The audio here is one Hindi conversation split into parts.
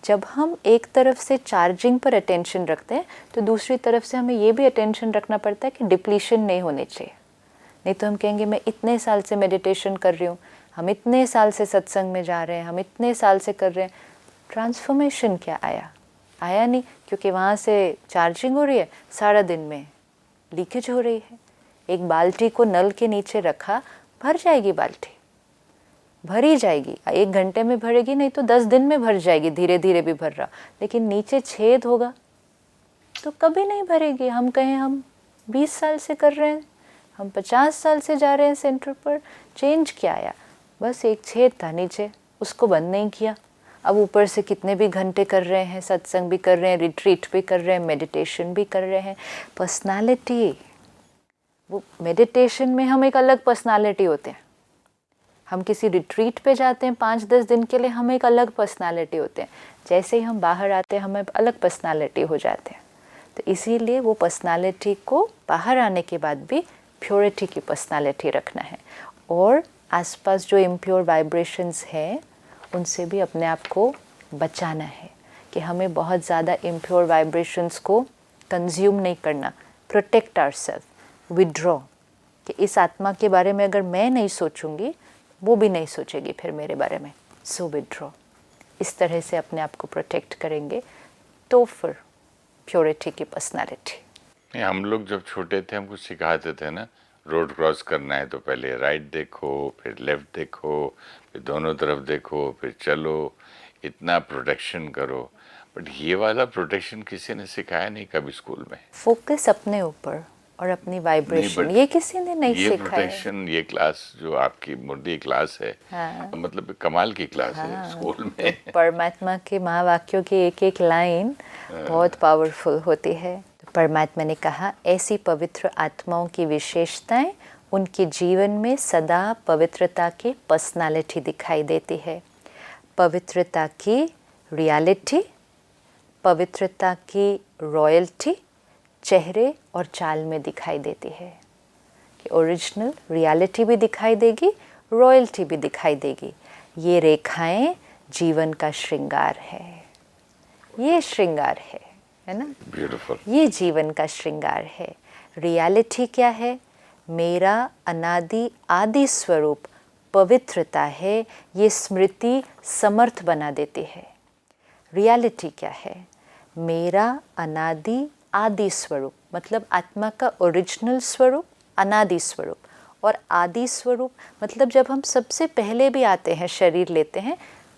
जब हम एक तरफ से चार्जिंग पर अटेंशन रखते हैं तो दूसरी तरफ से हमें ये भी अटेंशन रखना पड़ता है कि डिप्लीशन नहीं होने चाहिए। नहीं तो हम कहेंगे मैं इतने साल से मेडिटेशन कर रही हूँ, हम इतने साल से सत्संग में जा रहे हैं, हम इतने साल से कर रहे हैं, ट्रांसफॉर्मेशन क्या आया? आया नहीं, क्योंकि वहाँ से चार्जिंग हो रही है, सारा दिन में लीकेज हो रही है। एक बाल्टी को नल के नीचे रखा, भर जाएगी बाल्टी, भरी जाएगी, 1 घंटे में भरेगी, नहीं तो 10 दिन में भर जाएगी, धीरे धीरे भी भर रहा, लेकिन नीचे छेद होगा तो कभी नहीं भरेगी। हम कहें हम 20 साल से कर रहे हैं, हम 50 साल से जा रहे हैं सेंटर पर, चेंज क्या आया? बस एक छेद था नीचे, उसको बंद नहीं किया। अब ऊपर से कितने भी घंटे कर रहे हैं, सत्संग भी कर रहे हैं, रिट्रीट भी कर रहे हैं, मेडिटेशन भी कर रहे हैं, पर्सनालिटी, वो मेडिटेशन में हम एक अलग पर्सनालिटी होते हैं। हम किसी रिट्रीट पे जाते हैं 5-10 दिन के लिए, हम एक अलग पर्सनालिटी होते हैं। जैसे ही हम बाहर आते हैं हम एक अलग पर्सनालिटी हो जाते हैं। तो इसीलिए वो पर्सनालिटी को बाहर आने के बाद भी प्योरिटी की पर्सनालिटी रखना है, और आसपास जो इम्प्योर वाइब्रेशंस हैं उनसे भी अपने आप को बचाना है, कि हमें बहुत ज़्यादा इम्प्योर वाइब्रेशंस को कंज्यूम नहीं करना। प्रोटेक्ट आवरसेल्फ, विड्रॉ, कि इस आत्मा के बारे में अगर मैं नहीं सोचूंगी, वो भी नहीं सोचेगी फिर मेरे बारे में, सो विड्रॉ। इस तरह से अपने आप को प्रोटेक्ट करेंगे तो फिर प्योरिटी की पर्सनालिटी। हम लोग जब छोटे थे हमको सिखाते थे ना, रोड क्रॉस करना है तो पहले राइट देखो, फिर लेफ्ट देखो, फिर दोनों तरफ देखो, फिर चलो, इतना प्रोटेक्शन करो। बट ये वाला प्रोटेक्शन किसी ने सिखाया नहीं कभी स्कूल में। फोकस अपने ऊपर और अपनी वाइब्रेशन, ये किसी ने नहीं ये सिखाया। प्रोटेक्शन, ये क्लास जो आपकी मुर्दी क्लास है, हाँ, मतलब कमाल की क्लास है स्कूल में। तो परमात्मा के महावाक्यों की एक एक लाइन बहुत पावरफुल होती है। तो परमात्मा ने कहा, ऐसी पवित्र आत्माओं की विशेषताएं उनके जीवन में सदा पवित्रता की पर्सनालिटी दिखाई देती है। पवित्रता की रियलिटी, पवित्रता की रॉयल्टी चेहरे और चाल में दिखाई देती है, कि ओरिजिनल रियलिटी भी दिखाई देगी, रॉयल्टी भी दिखाई देगी। ये रेखाएं जीवन का श्रृंगार है, ये श्रृंगार है ना? ब्यूटीफुल। ये जीवन का श्रृंगार है। रियलिटी क्या है? मेरा अनादि आदि स्वरूप पवित्रता है, ये स्मृति समर्थ बना देती है। रियलिटी क्या है? मेरा अनादि आदि स्वरूप, मतलब आत्मा का ओरिजिनल स्वरूप, अनादि स्वरूप, और आदि स्वरूप मतलब जब हम सबसे पहले भी आते हैं, शरीर लेते हैं,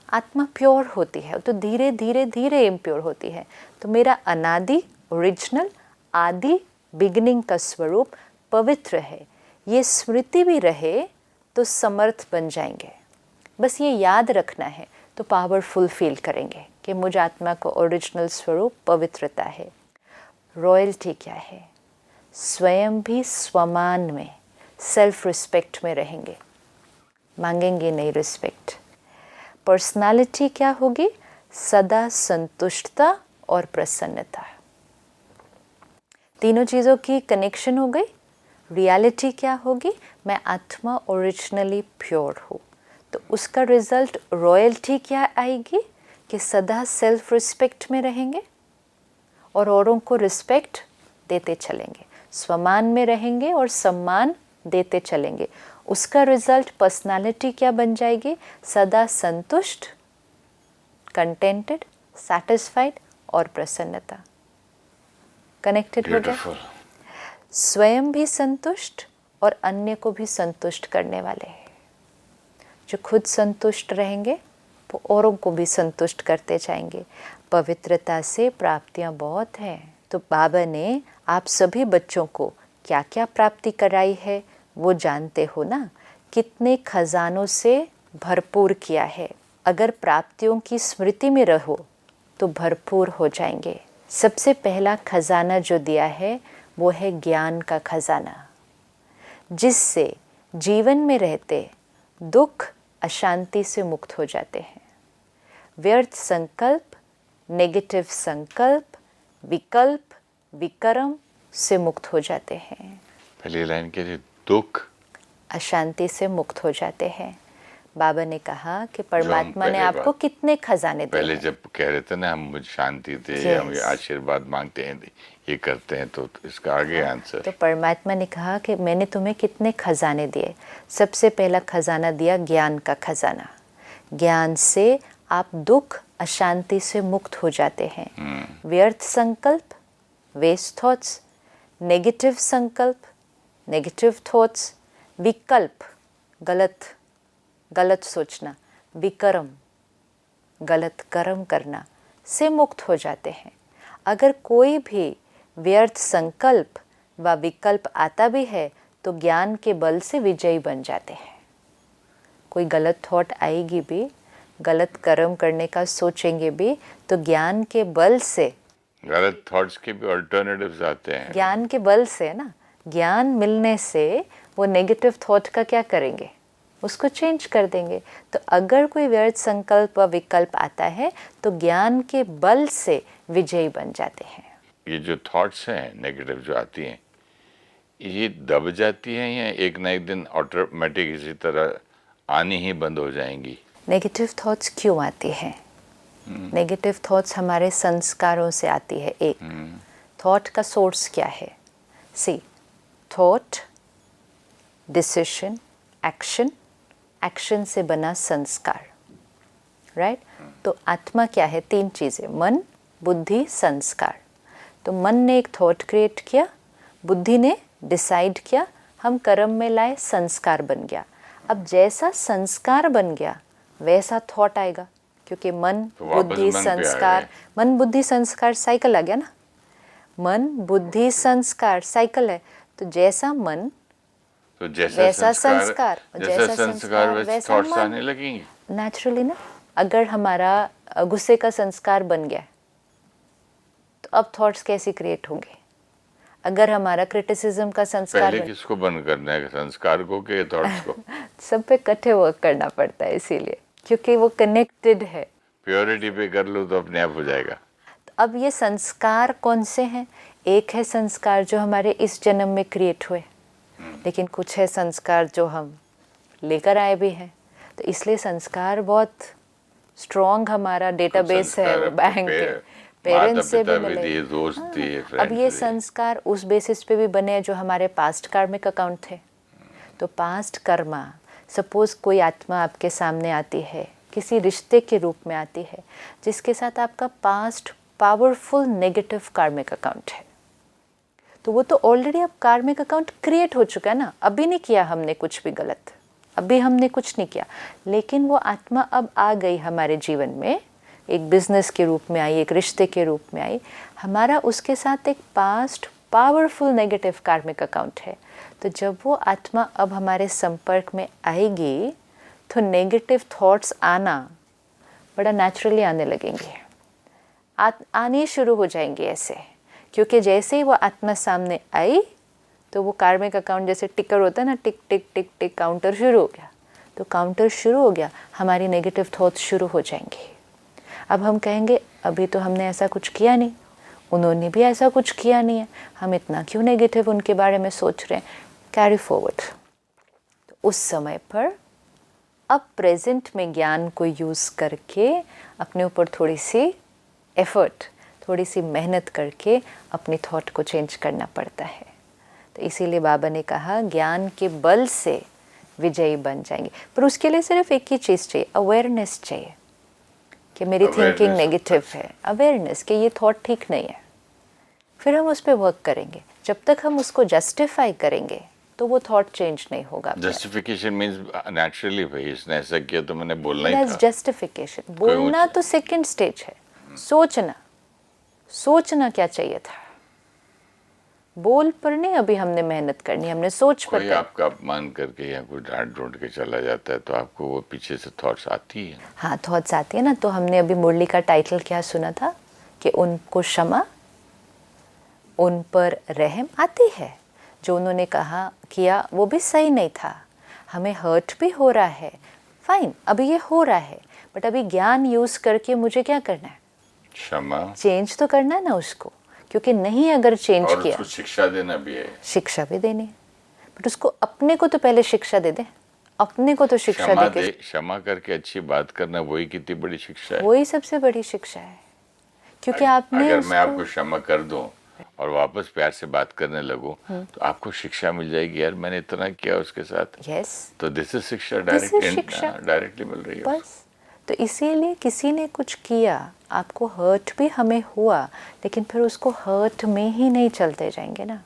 आत्मा प्योर होती है, तो धीरे धीरे धीरे इम्प्योर होती है। तो मेरा अनादि ओरिजिनल, आदि बिगिनिंग का स्वरूप पवित्र है। ये स्मृति भी रहे तो समर्थ बन जाएंगे। बस ये याद रखना है तो पावरफुल फील करेंगे कि मुझ आत्मा का ओरिजिनल स्वरूप पवित्रता है। रॉयल्टी क्या है? स्वयं भी स्वमान में, सेल्फ रिस्पेक्ट में रहेंगे, मांगेंगे नहीं रिस्पेक्ट। पर्सनालिटी क्या होगी? सदा संतुष्टता और प्रसन्नता। तीनों चीज़ों की कनेक्शन हो गई। रियलिटी क्या होगी? मैं आत्मा ओरिजिनली प्योर हूँ, तो उसका रिजल्ट रॉयल्टी क्या आएगी? कि सदा सेल्फ रिस्पेक्ट में रहेंगे और औरों को रिस्पेक्ट देते चलेंगे, स्वमान में रहेंगे और सम्मान देते चलेंगे। उसका रिजल्ट पर्सनालिटी क्या बन जाएगी? सदा संतुष्ट, कंटेंटेड, सैटिस्फाइड और प्रसन्नता। कनेक्टेड हो गया। स्वयं भी संतुष्ट और अन्य को भी संतुष्ट करने वाले हैं। जो खुद संतुष्ट रहेंगे वो औरों को भी संतुष्ट करते जाएंगे। पवित्रता से प्राप्तियां बहुत हैं। तो बाबा ने आप सभी बच्चों को क्या क्या प्राप्ति कराई है वो जानते हो ना, कितने खजानों से भरपूर किया है। अगर प्राप्तियों की स्मृति में रहो तो भरपूर हो जाएंगे। सबसे पहला खजाना जो दिया है वो है ज्ञान का खजाना, जिससे जीवन में रहते दुख अशांति से मुक्त हो जाते हैं। व्यर्थ संकल्प, नेगेटिव संकल्प, विकल्प, विकर्म से मुक्त हो जाते हैं। पहली लाइन के लिए दुख अशांति से मुक्त हो जाते हैं। बाबा ने कहा कि परमात्मा ने पहले आपको कितने खजाने दिए पहले हैं। जब कह रहे थे ना हम मुझे शांति दे, हम Yes. आशीर्वाद मांगते हैं, ये करते हैं, तो इसका आगे आंसर। तो परमात्मा ने कहा कि मैंने तुम्हें कितने खजाने दिए। सबसे पहला खजाना दिया ज्ञान का खजाना। ज्ञान से आप दुख अशांति से मुक्त हो जाते हैं। व्यर्थ संकल्प, वेस्ट थॉट्स, नेगेटिव संकल्प, नेगेटिव थॉट्स, विकल्प, गलत सोचना, विकर्म, गलत कर्म करना से मुक्त हो जाते हैं। अगर कोई भी व्यर्थ संकल्प व विकल्प आता भी है तो ज्ञान के बल से विजयी बन जाते हैं। कोई गलत थॉट आएगी भी, गलत कर्म करने का सोचेंगे भी, तो ज्ञान के बल से, गलत थॉट्स के भी अल्टरनेटिव्स आते हैं। ज्ञान के बल से ना, ज्ञान मिलने से वो नेगेटिव थॉट का क्या करेंगे, उसको चेंज कर देंगे। तो अगर कोई व्यर्थ संकल्प व विकल्प आता है तो ज्ञान के बल से विजयी बन जाते हैं। ये जो थॉट्स हैं नेगेटिव जो आती हैं, ये दब जाती हैं या एक ना एक दिन ऑटोमेटिक इसी तरह आनी ही बंद हो जाएंगी? नेगेटिव थॉट्स क्यों आती हैं? नेगेटिव थॉट्स हमारे संस्कारों से आती है। एक थॉट का सोर्स क्या है? सी, थॉट, डिसीजन, एक्शन, एक्शन से बना संस्कार, राइट? तो आत्मा क्या है? तीन चीज़ें, मन, बुद्धि, संस्कार। तो मन ने एक थॉट क्रिएट किया, बुद्धि ने डिसाइड किया, हम कर्म में लाए, संस्कार बन गया। अब जैसा संस्कार बन गया वैसा थॉट आएगा, क्योंकि मन, तो वापस बुद्धि, मन पे आ संस्कार, गए। मन, बुद्धि, संस्कार साइकिल आ गया ना। मन, बुद्धि, संस्कार साइकिल है। तो जैसा मन तो जैसा वैसा संस्कार, जैसा संस्कार वैसे वैसा थॉट्स मन। आने लगेंगे। नेचुरली ना। अगर हमारा गुस्से का संस्कार बन गया तो अब थॉट्स कैसे क्रिएट होंगे? अगर हमारा क्रिटिसिज्म का संस्कार पहले किसको बंद करना है, संस्कार को कि थॉट्स को? सब पे इकट्ठे वर्क करना पड़ता है, इसीलिए, क्योंकि वो कनेक्टेड है। प्योरिटी पे कर लो तो अपने आप हो जाएगा। तो अब ये संस्कार कौन से हैं? एक है संस्कार जो हमारे इस जन्म में क्रिएट हुए, लेकिन कुछ है संस्कार जो हम लेकर आए भी हैं। तो इसलिए संस्कार बहुत स्ट्रॉन्ग हमारा डेटाबेस है, वो बैंक के पेरेंट्स से भी मिले। दिए, दोस्त दिए, अब फ्रेंड्स ये दिए। संस्कार उस बेसिस पे भी बने हैं जो हमारे पास्ट कार्मिक अकाउंट थे। तो पास्ट कर्मा, सपोज कोई आत्मा आपके सामने आती है, किसी रिश्ते के रूप में आती है, जिसके साथ आपका पास्ट पावरफुल नेगेटिव कार्मिक अकाउंट है, तो वो तो ऑलरेडी अब कार्मिक अकाउंट क्रिएट हो चुका है ना। अभी नहीं किया हमने कुछ भी गलत, अभी हमने कुछ नहीं किया, लेकिन वो आत्मा अब आ गई हमारे जीवन में, एक बिजनेस के रूप में आई, एक रिश्ते के रूप में आई। हमारा उसके साथ एक पास्ट पावरफुल नेगेटिव कार्मिक अकाउंट है। तो जब वो आत्मा अब हमारे संपर्क में आएगी तो नेगेटिव थॉट्स आना बड़ा नेचुरली आने लगेंगे, आने शुरू हो जाएंगे ऐसे, क्योंकि जैसे ही वो आत्मा सामने आई तो वो कार्मिक अकाउंट जैसे टिकर होता है ना, टिक टिक टिक टिक, काउंटर शुरू हो गया। तो काउंटर शुरू हो गया, हमारी नेगेटिव थॉट्स शुरू हो जाएंगे। अब हम कहेंगे अभी तो हमने ऐसा कुछ किया नहीं, उन्होंने भी ऐसा कुछ किया नहीं है, हम इतना क्यों नेगेटिव उनके बारे में सोच रहे हैं? Carry forward. तो उस समय पर अब प्रेजेंट में ज्ञान को यूज़ करके अपने ऊपर थोड़ी सी एफर्ट, थोड़ी सी मेहनत करके अपनी थॉट को चेंज करना पड़ता है। तो इसीलिए बाबा ने कहा ज्ञान के बल से विजयी बन जाएंगे। पर उसके लिए सिर्फ एक ही चीज़ चाहिए, अवेयरनेस चाहिए कि मेरी थिंकिंग नेगेटिव है, अवेयरनेस कि ये थॉट ठीक नहीं है। फिर हम उस पर वर्क करेंगे। जब तक हम उसको जस्टिफाई करेंगे तो वो थॉट चेंज नहीं होगा। जस्टिफिकेशन मींस नेचुरली भाई इसने ऐसा किया तो मैंने बोलना ही था। जस्टिफिकेशन बोलना तो सेकंड स्टेज है, सोचना क्या चाहिए था, बोल पर नहीं अभी हमने मेहनत करनी, हमने सोच पर कोई आपका अपमान करके या कोई डांट ढूंढ के चला जाता है तो आपको वो पीछे से थॉट्स आती है। हाँ, थॉट्स आती है ना। तो हमने अभी मुरली का टाइटल क्या सुना था कि उनको क्षमा, उन पर रहम आती है। जो उन्होंने कहा किया वो भी सही नहीं था, हमें हर्ट भी हो रहा है, फाइन, अभी ये हो रहा है, बट अभी ज्ञान यूज़ करके मुझे क्या करना है? क्षमा, चेंज तो करना है ना उसको, क्योंकि नहीं अगर चेंज और किया, उसको शिक्षा देना भी है। शिक्षा भी देनी है, बट उसको अपने को तो पहले शिक्षा दे दे, अपने को तो शिक्षा क्षमा दे दे, के, क्षमा करके अच्छी बात करना, वही कितनी बड़ी शिक्षा है। वही सबसे बड़ी शिक्षा है, क्योंकि आपने अगर मैं उसको, आपको क्षमा कर दूं और वापस प्यार से बात करने लगूं, तो आपको शिक्षा मिल जाएगी, यार मैंने इतना किया उसके साथ। यस, तो दिस इज शिक्षा, दिस इज शिक्षा, डायरेक्टली मिल रही है उसको। बस। तो इसीलिए किसी ने कुछ किया, आपको हर्ट भी हमें हुआ, लेकिन फिर उसको हर्ट में ही नहीं चलते जाएंगे ना,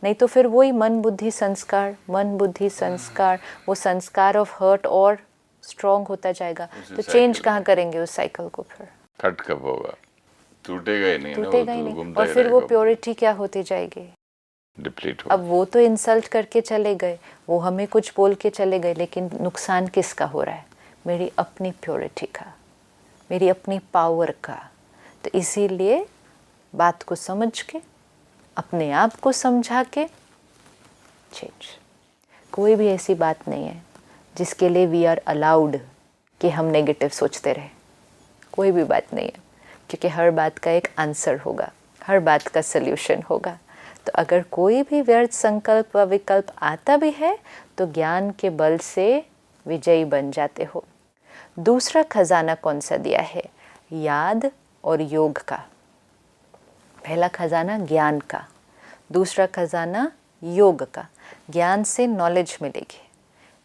नहीं तो फिर वही मन बुद्धि संस्कार, मन बुद्धि संस्कार, वो संस्कार ऑफ हर्ट और स्ट्रॉन्ग होता जाएगा। उसी तो चेंज cycle कहाँ में। करेंगे उस साइकिल को? फिर खट कब होगा, टूटेगा ही नहीं ना, वो टूटेगा ही तो नहीं, घूमता और ही फिर वो रहेगा, प्योरिटी क्या होती जाएगी? डिप्लीट अब होगा। वो तो इंसल्ट करके चले गए, वो हमें कुछ बोल के चले गए, लेकिन नुकसान किसका हो रहा है? मेरी अपनी प्योरिटी का, मेरी अपनी पावर का। तो इसीलिए बात को समझ के, अपने आप को समझा के चेंज। कोई भी ऐसी बात नहीं है जिसके लिए वी आर अलाउड कि हम नेगेटिव सोचते रहे, कोई भी बात नहीं है, क्योंकि हर बात का एक आंसर होगा, हर बात का सल्यूशन होगा। तो अगर कोई भी व्यर्थ संकल्प व विकल्प आता भी है तो ज्ञान के बल से विजयी बन जाते हो। दूसरा खजाना कौन सा दिया है? याद और योग का। पहला खजाना ज्ञान का, दूसरा खजाना योग का। ज्ञान से नॉलेज मिलेगी,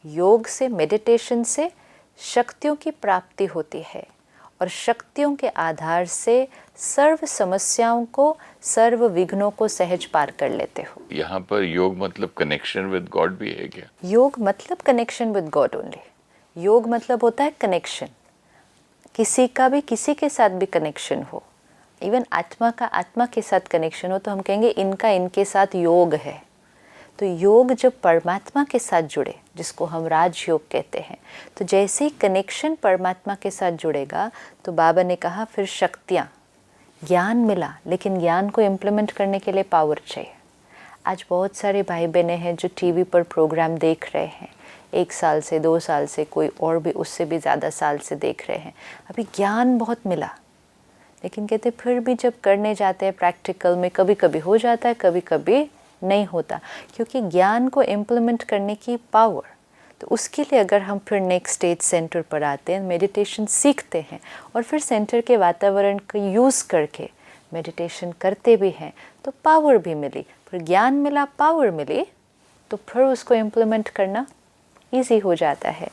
योग से, मेडिटेशन से शक्तियों की प्राप्ति होती है, और शक्तियों के आधार से सर्व समस्याओं को, सर्व विघ्नों को सहज पार कर लेते हो। यहाँ पर योग मतलब कनेक्शन विद गॉड भी है क्या? योग मतलब कनेक्शन विद गॉड ओनली। योग मतलब होता है कनेक्शन, किसी का भी किसी के साथ भी कनेक्शन हो, इवन आत्मा का आत्मा के साथ कनेक्शन हो, तो हम कहेंगे इनका इनके साथ योग है। तो योग जब परमात्मा के साथ जुड़े, जिसको हम राजयोग कहते हैं, तो जैसे ही कनेक्शन परमात्मा के साथ जुड़ेगा, तो बाबा ने कहा फिर शक्तियाँ, ज्ञान मिला, लेकिन ज्ञान को इम्प्लीमेंट करने के लिए पावर चाहिए। आज बहुत सारे भाई बहनें हैं जो टीवी पर प्रोग्राम देख रहे हैं, 1 साल से, 2 साल से, कोई और भी उससे भी ज़्यादा साल से देख रहे हैं। अभी ज्ञान बहुत मिला, लेकिन कहते फिर भी जब करने जाते हैं प्रैक्टिकल में, कभी कभी हो जाता है, कभी कभी नहीं होता, क्योंकि ज्ञान को इम्प्लीमेंट करने की पावर। तो उसके लिए अगर हम फिर नेक्स्ट स्टेज सेंटर पर आते हैं, मेडिटेशन सीखते हैं, और फिर सेंटर के वातावरण का यूज़ करके मेडिटेशन करते भी हैं, तो पावर भी मिली, फिर ज्ञान मिला, पावर मिली, तो फिर उसको इम्प्लीमेंट करना ईजी हो जाता है।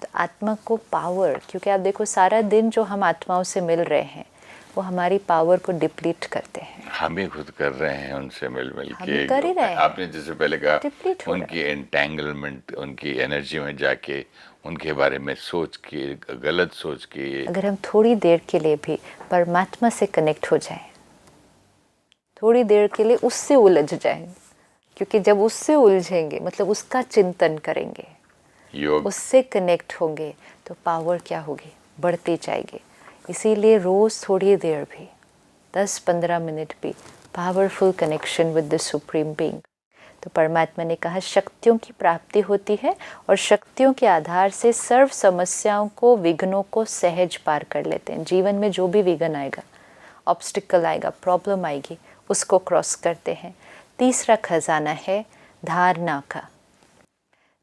तो आत्मा को पावर, क्योंकि आप देखो सारा दिन जो हम आत्माओं से मिल रहे हैं, वो हमारी पावर को डिप्लीट करते हैं। हम ही खुद कर रहे हैं उनसे मिल मिल हम के। कर ही रहे हैं। आपने जैसे पहले डिप्लीट कहा, हो उनकी एंटेंगलमेंट, उनकी एनर्जी में जाके उनके बारे में सोच के, गलत सोच के। अगर हम थोड़ी देर के लिए भी परमात्मा से कनेक्ट हो जाएं, थोड़ी देर के लिए उससे उलझ जाएं, क्योंकि जब उससे उलझेंगे मतलब उसका चिंतन करेंगे, योग उससे कनेक्ट होंगे, तो पावर क्या होगी? बढ़ती जाएगी। इसीलिए रोज़ थोड़ी देर भी, 10-15 मिनट भी powerful connection with the supreme being. तो परमात्मा ने कहा शक्तियों की प्राप्ति होती है, और शक्तियों के आधार से सर्व समस्याओं को, विघ्नों को सहज पार कर लेते हैं। जीवन में जो भी विघ्न आएगा, ऑब्स्टिकल आएगा, प्रॉब्लम आएगी, उसको क्रॉस करते हैं। तीसरा खजाना है धारणा का,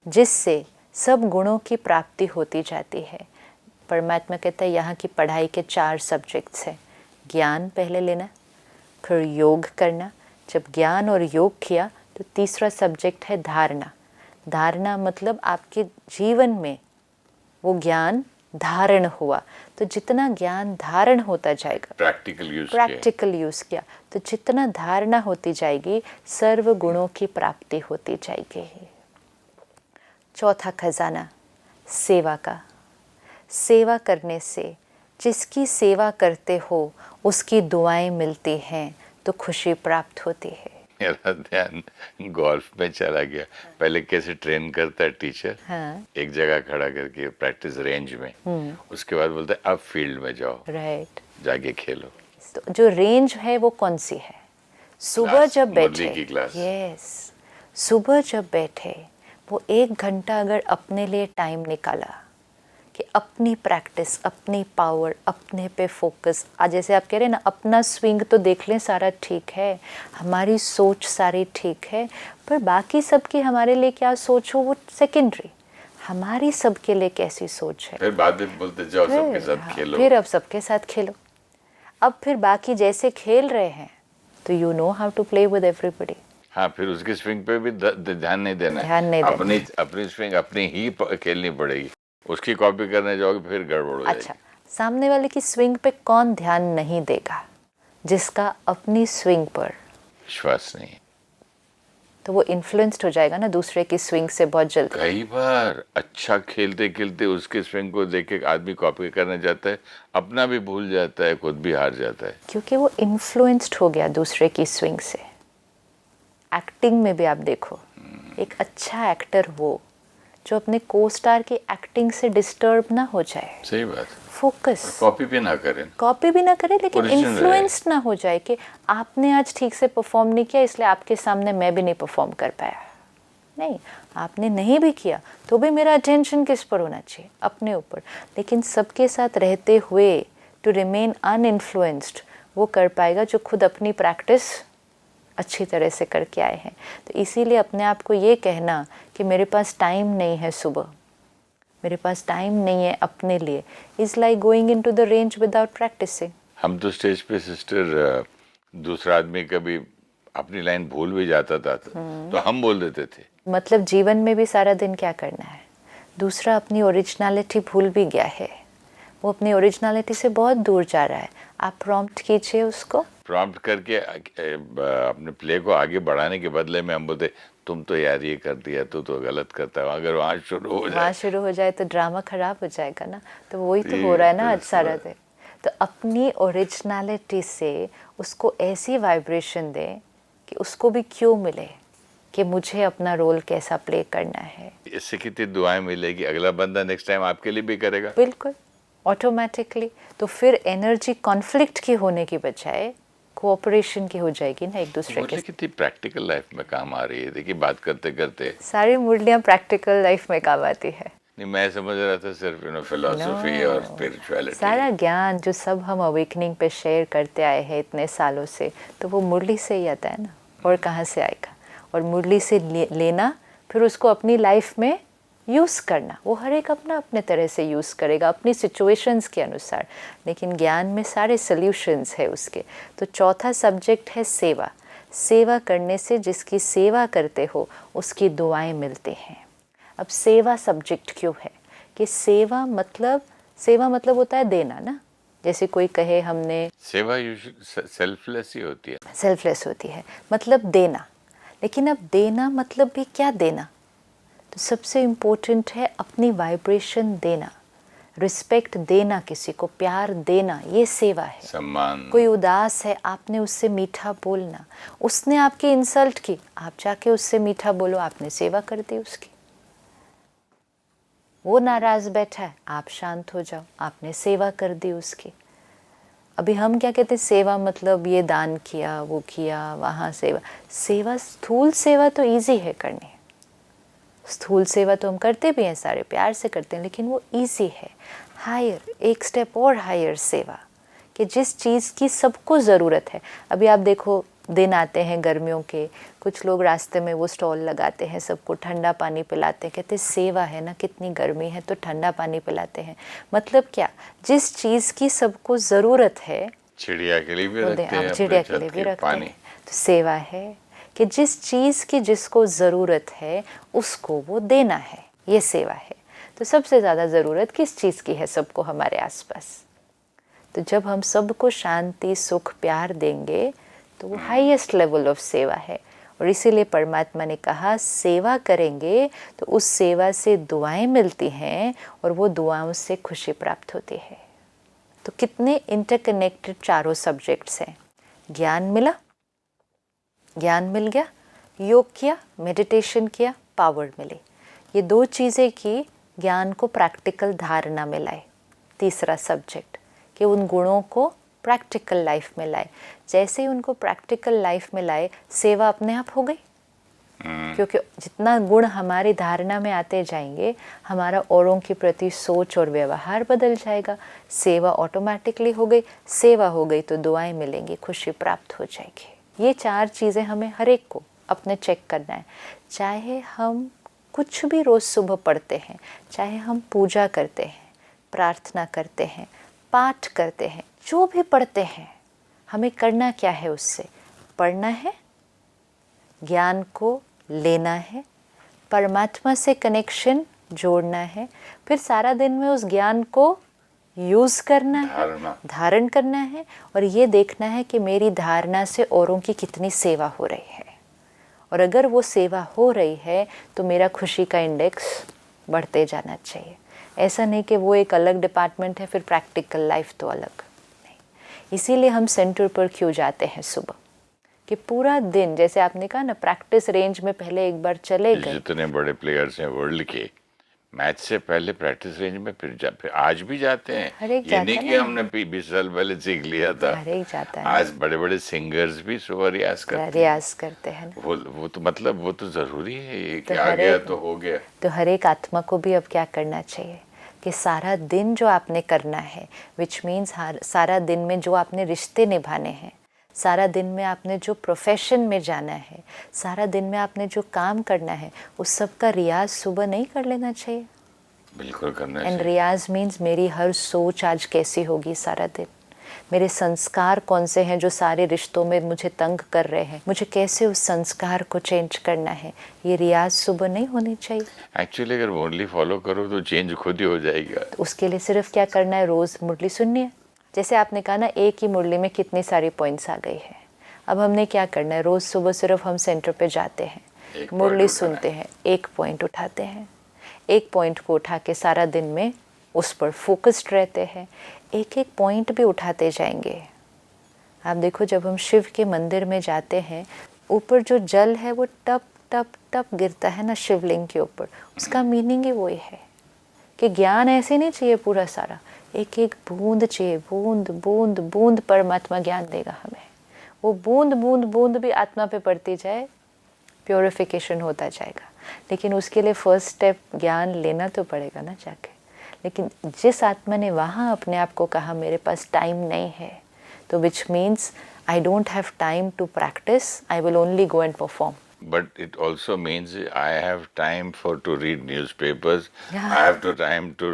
जिससे सब गुणों की प्राप्ति होती जाती है। परमात्मा कहता है यहाँ की पढ़ाई के 4 सब्जेक्ट्स हैं। ज्ञान पहले लेना, फिर योग करना, जब ज्ञान और योग किया तो तीसरा सब्जेक्ट है धारणा। धारणा मतलब आपके जीवन में वो ज्ञान धारण हुआ, तो जितना ज्ञान धारण होता जाएगा, प्रैक्टिकल यूज़ किया, तो जितना धारणा होती जाएगी, सर्व गुणों की प्राप्ति होती जाएगी। चौथा खजाना सेवा का। सेवा करने से, जिसकी सेवा करते हो उसकी दुआएं मिलती हैं, तो खुशी प्राप्त होती है। मेरा ध्यान गोल्फ में चला गया। पहले कैसे ट्रेन करता है टीचर, हाँ, एक जगह खड़ा करके प्रैक्टिस रेंज में, उसके बाद बोलता है अब फील्ड में जाओ, राइट। जाके खेलो। तो जो रेंज है वो कौन सी है? सुबह क्लास, जब मुरली बैठे, की क्लास। यस, सुबह जब बैठे, वो 1 घंटा अगर अपने लिए टाइम निकाला कि अपनी प्रैक्टिस, अपनी पावर, अपने पे फोकस। आज जैसे आप कह रहे हैं ना, अपना स्विंग तो देख लें, सारा ठीक है, हमारी सोच सारी ठीक है, पर बाकी सबकी हमारे लिए क्या सोच हो वो सेकेंडरी। हमारी सबके लिए कैसी सोच है। फिर बाद में बोलते जाओ सबके साथ हाँ, खेलो। फिर अब सबके साथ खेलो। अब फिर बाकी जैसे खेल रहे हैं तो you know how to play with everybody. हाँ, फिर उसकी स्विंग पे भी ध्यान नहीं देना है। ध्यान नहीं देना अपनी अपनी स्विंग अपनी ही खेलनी पड़ेगी। उसकी कॉपी करने जाओगे फिर गड़बड़ हो जाएगी। अच्छा, सामने वाले की स्विंग पे कौन ध्यान नहीं देगा? जिसका अपनी स्विंग पर विश्वास नहीं। तो वो इन्फ्लुएंस्ड हो जाएगा ना दूसरे की स्विंग से बहुत जल्दी। कई बार अच्छा खेलते खेलते उसके स्विंग को देख के आदमी कॉपी करने जाता है, अपना भी भूल जाता है, खुद भी हार जाता है। क्योंकि वो इन्फ्लुएंस्ड हो गया दूसरे की स्विंग से। एक्टिंग में भी आप देखो, एक अच्छा एक्टर वो जो अपने को स्टार की एक्टिंग से डिस्टर्ब ना हो जाए। सही बात। फोकस, कॉपी भी ना करें। कॉपी भी ना करे, लेकिन Original इन्फ्लुएंस्ड ना हो जाए कि आपने आज ठीक से परफॉर्म नहीं किया इसलिए आपके सामने मैं भी नहीं परफॉर्म कर पाया। नहीं, आपने नहीं भी किया तो भी मेरा अटेंशन किस पर होना चाहिए? अपने ऊपर। लेकिन सबके साथ रहते हुए टू रिमेन अनइन्फ्लुएंस्ड वो कर पाएगा जो खुद अपनी प्रैक्टिस अच्छी तरह से करके आए हैं। तो इसीलिए अपने आप को ये कहना कि मेरे पास टाइम नहीं है सुबह, मेरे पास टाइम नहीं है अपने लिए, is like going into the range without practising. हम तो स्टेज पे सिस्टर दूसरा आदमी कभी अपनी लाइन भूल भी जाता था तो हम बोल देते थे। मतलब जीवन में भी सारा दिन क्या करना है? दूसरा अपनी ओरिजिनलिटी भूल भी गया है, वो अपनी ओरिजिनलिटी से बहुत दूर जा रहा है। आप प्रॉम्प्ट कीजिए उसको। प्रॉम्प्ट करके अपने प्ले को आगे बढ़ाने के बदले में हम बोलते तुम तो यार ये कर दिया, तू तो गलत करता है। अगर वहाँ शुरू हो जाए तो ड्रामा खराब हो जाएगा ना। तो वही तो हो रहा है ना आज सारा दिन। तो अपनी ओरिजिनलिटी से उसको ऐसी वाइब्रेशन दे कि उसको भी क्यों मिले कि मुझे अपना रोल कैसा प्ले करना है। इससे कितनी दुआएं मिलेगी, अगला बंदा नेक्स्ट टाइम आपके लिए भी करेगा। बिल्कुल ऑटोमेटिकली। तो फिर एनर्जी कॉन्फ्लिक्ट की होने की बजाय कोऑपरेशन की हो जाएगी ना एक दूसरे के। कितनी प्रैक्टिकल लाइफ में काम आ रही है। देखिए बात करते करते सारी मुरलियाँ प्रैक्टिकल लाइफ में काम आती है। नहीं, मैं समझ रहा था सिर्फ फिलॉसफी और स्पिरिचुअलिटी। सारा ज्ञान जो सब हम अवेकनिंग पे शेयर करते आए हैं इतने सालों से, तो वो मुरली से ही आता है ना, और कहाँ से आएगा? और मुरली से लेना, फिर उसको अपनी लाइफ में यूज़ करना। वो हर एक अपना अपने तरह से यूज़ करेगा अपनी सिचुएशंस के अनुसार, लेकिन ज्ञान में सारे सल्यूशंस है उसके। तो चौथा सब्जेक्ट है सेवा। सेवा करने से जिसकी सेवा करते हो उसकी दुआएं मिलती हैं। अब सेवा सब्जेक्ट क्यों है कि सेवा मतलब होता है देना ना। जैसे कोई कहे हमने सेवा सेल्फलेस ही होती है। सेल्फलेस होती है, मतलब देना। लेकिन अब देना मतलब भी क्या देना? तो सबसे इम्पोर्टेंट है अपनी वाइब्रेशन देना, रिस्पेक्ट देना, किसी को प्यार देना, ये सेवा है। सम्मान। कोई उदास है, आपने उससे मीठा बोलना। उसने आपकी इंसल्ट की, आप जाके उससे मीठा बोलो, आपने सेवा कर दी उसकी। वो नाराज़ बैठा है, आप शांत हो जाओ, आपने सेवा कर दी उसकी। अभी हम क्या कहते हैं, सेवा मतलब ये दान किया, वो किया, वहाँ सेवा। सेवा, स्थूल सेवा तो इजी है करनी। स्थूल सेवा तो हम करते भी हैं, सारे प्यार से करते हैं, लेकिन वो इजी है। हायर, एक स्टेप और हायर सेवा, कि जिस चीज़ की सबको ज़रूरत है। अभी आप देखो, दिन आते हैं गर्मियों के, कुछ लोग रास्ते में वो स्टॉल लगाते हैं, सबको ठंडा पानी पिलाते हैं, कहते सेवा है ना, कितनी गर्मी है तो ठंडा पानी पिलाते हैं। मतलब क्या? जिस चीज़ की सबको ज़रूरत है, चिड़िया के लिए भी तो रखते हैं, चिड़िया के लिए भी रखते हैं, तो सेवा है कि जिस चीज़ की जिसको ज़रूरत है उसको वो देना है, ये सेवा है। तो सबसे ज़्यादा ज़रूरत किस चीज़ की है सबको हमारे आसपास? तो जब हम सबको शांति, सुख, प्यार देंगे तो वो हाईएस्ट लेवल ऑफ सेवा है। और इसीलिए परमात्मा ने कहा सेवा करेंगे तो उस सेवा से दुआएं मिलती हैं और वो दुआओं से खुशी प्राप्त होती है। तो कितने इंटरकनेक्टेड चारों सब्जेक्ट्स हैं। ज्ञान मिला, ज्ञान मिल गया, योग किया, मेडिटेशन किया, पावर मिली। ये दो चीज़ें की, ज्ञान को प्रैक्टिकल धारणा में लाए। तीसरा सब्जेक्ट कि उन गुणों को प्रैक्टिकल लाइफ में लाए। जैसे ही उनको प्रैक्टिकल लाइफ में लाए, सेवा अपने आप हो गई। क्योंकि जितना गुण हमारी धारणा में आते जाएंगे, हमारा औरों के प्रति सोच और व्यवहार बदल जाएगा। सेवा ऑटोमेटिकली हो गई। सेवा हो गई तो दुआएं मिलेंगी, खुशी प्राप्त हो जाएगी। ये चार चीज़ें हमें हर एक को अपने चेक करना है। चाहे हम कुछ भी रोज़ सुबह पढ़ते हैं, चाहे हम पूजा करते हैं, प्रार्थना करते हैं, पाठ करते हैं, जो भी पढ़ते हैं, हमें करना क्या है? उससे पढ़ना है, ज्ञान को लेना है, परमात्मा से कनेक्शन जोड़ना है, फिर सारा दिन में उस ज्ञान को यूज़ करना है, धारण करना है, और ये देखना है कि मेरी धारणा से औरों की कितनी सेवा हो रही है। और अगर वो सेवा हो रही है तो मेरा खुशी का इंडेक्स बढ़ते जाना चाहिए। ऐसा नहीं कि वो एक अलग डिपार्टमेंट है, फिर प्रैक्टिकल लाइफ तो अलग नहीं। इसीलिए हम सेंटर पर क्यों जाते हैं सुबह, कि पूरा दिन, जैसे आपने कहा ना, प्रैक्टिस रेंज में पहले एक बार चले गए। जितने बड़े प्लेयर्स हैं वर्ल्ड के, मैच से पहले प्रैक्टिस रेंज में फिर आज भी जाते हैं। हर एक ये जाता नहीं है कि ना। हमने 20 साल पहले सीख लिया था। हर एक जाता है। आज बड़े बड़े सिंगर्स भी सुबह रियाज करते हैं। रियाज करते हैं ना। वो तो मतलब वो तो जरूरी है, ये तो कि आ गया तो हो गया। तो हर एक आत्मा को भी अब क्या करना चाहिए कि सारा दिन जो आपने करना है, विच मीन्स सारा दिन में जो आपने रिश्ते निभाने हैं, सारा दिन में आपने जो प्रोफेशन में जाना है, सारा दिन में आपने जो काम करना है, उस सब का रियाज सुबह नहीं कर लेना चाहिए? बिल्कुल करना एंड चाहिए। रियाज मीन्स मेरी हर सोच आज कैसी होगी सारा दिन, मेरे संस्कार कौन से हैं जो सारे रिश्तों में मुझे तंग कर रहे हैं, मुझे कैसे उस संस्कार को चेंज करना है। ये रियाज सुबह नहीं होनी चाहिए। एक्चुअली अगर ओनली फॉलो करो तो चेंज खुद ही हो जाएगा। तो उसके लिए सिर्फ क्या करना है? रोज़ मुरली सुननी है। जैसे आपने कहा ना, एक ही मुरली में कितनी सारी पॉइंट्स आ गई है। अब हमने क्या करना है? रोज़ सुबह सिर्फ हम सेंटर पे जाते हैं, मुरली सुनते हैं, एक पॉइंट उठाते हैं, एक पॉइंट को उठा के सारा दिन में उस पर फोकस्ड रहते हैं, एक एक पॉइंट भी उठाते जाएंगे। आप देखो, जब हम शिव के मंदिर में जाते हैं, ऊपर जो जल है वो टप टप टप गिरता है ना शिवलिंग के ऊपर, उसका मीनिंग ही वही है कि ज्ञान ऐसे नहीं चाहिए पूरा सारा, एक एक बूंद चाहिए, बूंद बूंद बूंद परमात्मा ज्ञान देगा हमें। वो बूंद बूंद बूंद भी आत्मा पे पड़ती जाए, प्योरिफिकेशन होता जाएगा। लेकिन उसके लिए फर्स्ट स्टेप ज्ञान लेना तो पड़ेगा ना जाके। लेकिन जिस आत्मा ने वहाँ अपने आप को कहा मेरे पास टाइम नहीं है, तो which means I don't have time to practise, I will only go and perform. But it also means I have time to read newspapers. Yeah. I have time to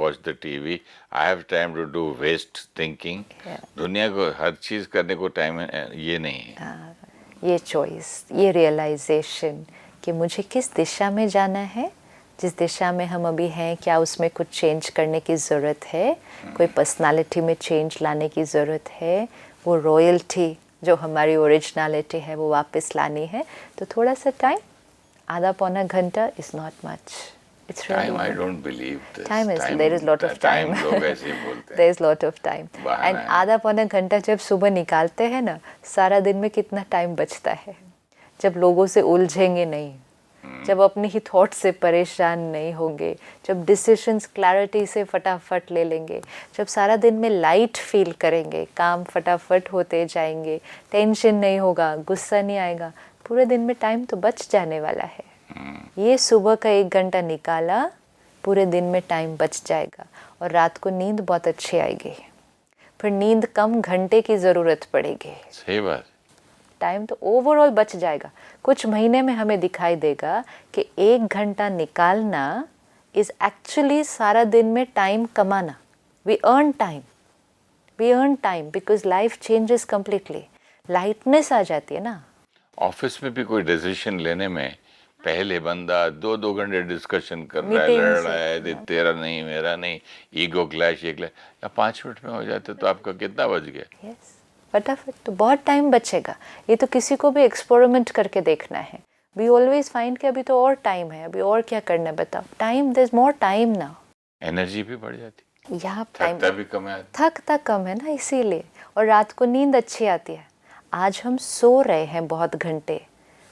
watch the TV. I have time to do waste thinking. Yeah. दुनिया को हर चीज करने को टाइम ये नहीं है। ये चॉइस, ये रियलाइजेशन कि मुझे किस दिशा में जाना है, जिस दिशा में हम अभी हैं, क्या उसमें कुछ चेंज करने की ज़रूरत है, कोई पर्सनालिटी में चेंज लाने की ज़रूरत है, वो रॉयल्टी जो हमारी ओरिजिनलिटी है वो वापस लानी है, तो थोड़ा सा टाइम, आधा पौना घंटा is not much. It's really Time, I not. don't believe this. Time is, there is lot of time. लोग ऐसे ही बोलते हैं। There is lot of time. बहाना And है। आधा पौना घंटा जब सुबह निकालते हैं ना, सारा दिन में कितना टाइम बचता है, जब लोगों से उलझेंगे नहीं, जब अपने ही थॉट से परेशान नहीं होंगे, जब डिसीजंस क्लैरिटी से फटाफट ले लेंगे, जब सारा दिन में लाइट फील करेंगे, काम फटाफट होते जाएंगे, टेंशन नहीं होगा, गुस्सा नहीं आएगा, पूरे दिन में टाइम तो बच जाने वाला है। ये सुबह का 1 घंटा निकाला, पूरे दिन में टाइम बच जाएगा, और रात को नींद बहुत अच्छी आएगी। फिर नींद कम घंटे की ज़रूरत पड़ेगी। सही बात। टाइम तो ओवरऑल बच जाएगा। कुछ महीने में हमें दिखाई देगा कि 1 घंटा निकालना इज़ एक्चुअली सारा दिन में टाइम कमाना। We earn time because life changes completely. Lightness आ जाती है ना। ऑफिस में भी कोई डिसीजन लेने में पहले बंदा 2-2 घंटे डिस्कशन कर रहा है, लड़ रहा है, तेरा नहीं मेरा नहीं, ईगो क्लैश, ये क्लैश, या 5 मिनट में हो जाते तो आपका कितना बच गया। यस, फटाफट तो बहुत टाइम बचेगा। ये तो किसी को भी एक्सपेरिमेंट करके देखना है। वी ऑलवेज फाइंड कि अभी तो और टाइम है, अभी और क्या करना है, बताओ। Time, there is more time now. Energy भी बढ़ जाती, यहाँ थकता भी कम है, थकता कम है ना, इसीलिए। और रात को नींद अच्छी आती है। आज हम सो रहे हैं बहुत घंटे,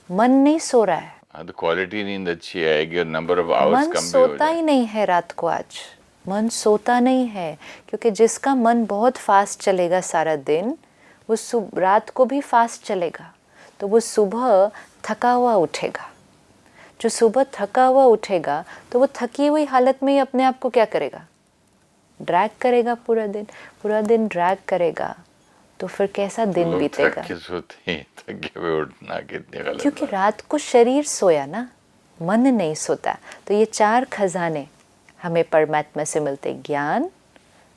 मन नहीं सो रहा है। तो क्वालिटी नींद अच्छी आएगी और नंबर ऑफ आवर्स कम भी हो सोता ही नहीं है रात को। आज मन सोता नहीं है, क्योंकि जिसका मन बहुत फास्ट चलेगा सारा दिन, वो रात को भी फास्ट चलेगा, तो वो सुबह थका हुआ उठेगा। जो सुबह थका हुआ उठेगा तो वो थकी हुई हालत में ही अपने आप को क्या करेगा? ड्रैग करेगा। पूरा दिन ड्रैग करेगा, तो फिर कैसा दिन बीतेगा? थक के सोते हैं, थके हुए उठना कितने गलत क्योंकि बात। रात को शरीर सोया ना, मन नहीं सोता। तो ये 4 खजाने हमें परमात्मा से मिलते, ज्ञान,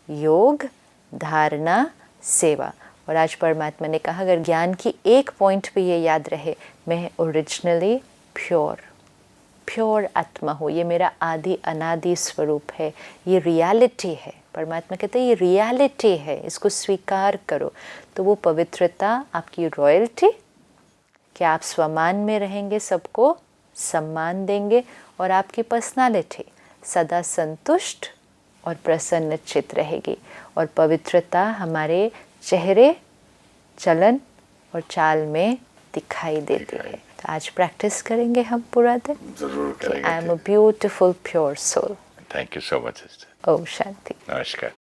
योग, धारणा, सेवा। और आज परमात्मा ने कहा अगर ज्ञान की एक पॉइंट पे ये याद रहे, मैं ओरिजिनली प्योर आत्मा हूँ, ये मेरा आदि अनादि स्वरूप है, ये रियलिटी है। परमात्मा कहते हैं ये रियलिटी है, इसको स्वीकार करो। तो वो पवित्रता आपकी रॉयल्टी, कि आप स्वमान में रहेंगे, सबको सम्मान देंगे, और आपकी पर्सनालिटी सदा संतुष्ट और प्रसन्नचित रहेगी। और पवित्रता हमारे चेहरे, चलन और चाल में दिखाई देती है। तो आज प्रैक्टिस करेंगे हम पूरा दिन। जरूर करेंगे। I am a beautiful pure soul. Thank you so much sister. Om Shanti. नमस्कार।